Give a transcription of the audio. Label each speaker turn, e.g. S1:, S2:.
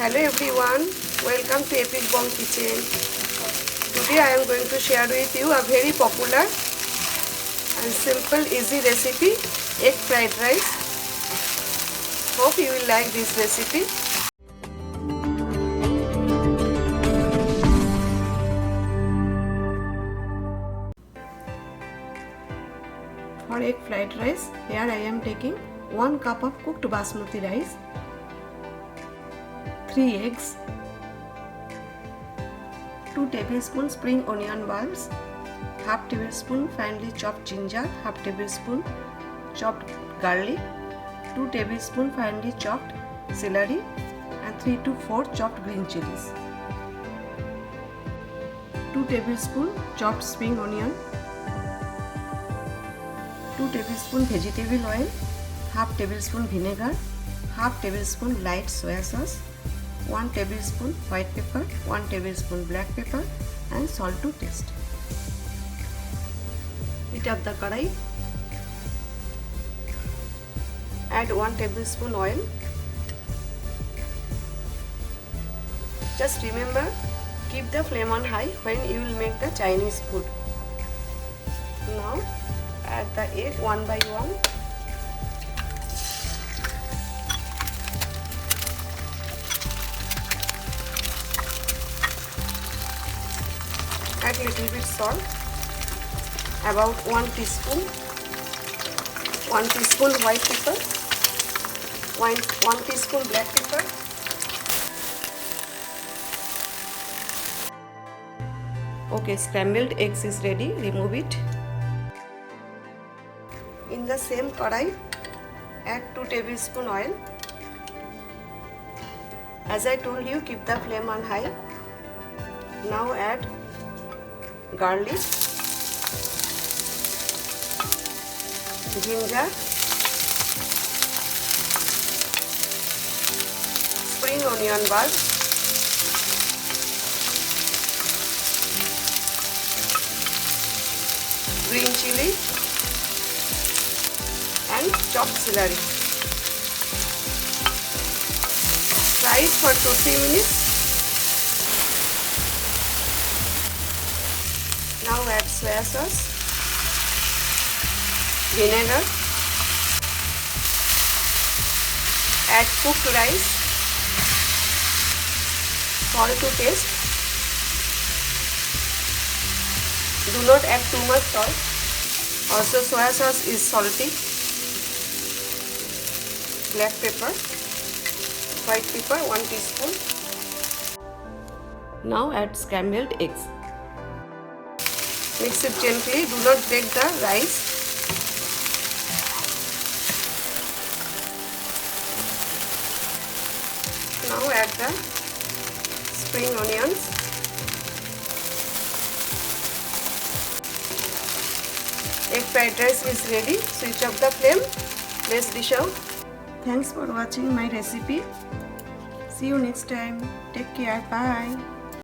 S1: Hello everyone, welcome to Epic Bomb Kitchen. Today I am going to share with you a very popular and simple easy recipe, egg fried rice. Hope you will like this recipe. For egg fried rice, here I am taking 1 cup of cooked basmati rice, 3 eggs, 2 tablespoons spring onion bulbs, half tablespoon finely chopped ginger, half tablespoon chopped garlic, 2 tablespoon finely chopped celery and 3 to 4 chopped green chilies, 2 tablespoon chopped spring onion, 2 tablespoon vegetable oil, half tablespoon vinegar, half tablespoon light soya sauce, 1 tablespoon white pepper, 1 tablespoon black pepper and salt to taste. Heat up the kadai. Add 1 tablespoon oil. Just remember, keep the flame on high when you will make the Chinese food. Now add the egg one by one. Add little bit salt, about 1 teaspoon, 1 teaspoon white pepper, 1 teaspoon black pepper, okay, scrambled eggs is ready, remove it. In the same kadai, add 2 tablespoon oil. As I told you, keep the flame on high. Now add garlic, ginger, spring onion bulb, green chili and chopped celery. Fry it for 2-3 minutes. Now add soya sauce, vinegar, add cooked rice, salt to taste. Do not add too much salt. Also soya sauce is salty. Black pepper, white pepper 1 teaspoon. Now add scrambled eggs. Mix it gently, do not break the rice. Now add the spring onions. Egg fried rice is ready. Switch off the flame. Let's dish out. Thanks for watching my recipe. See you next time. Take care. Bye.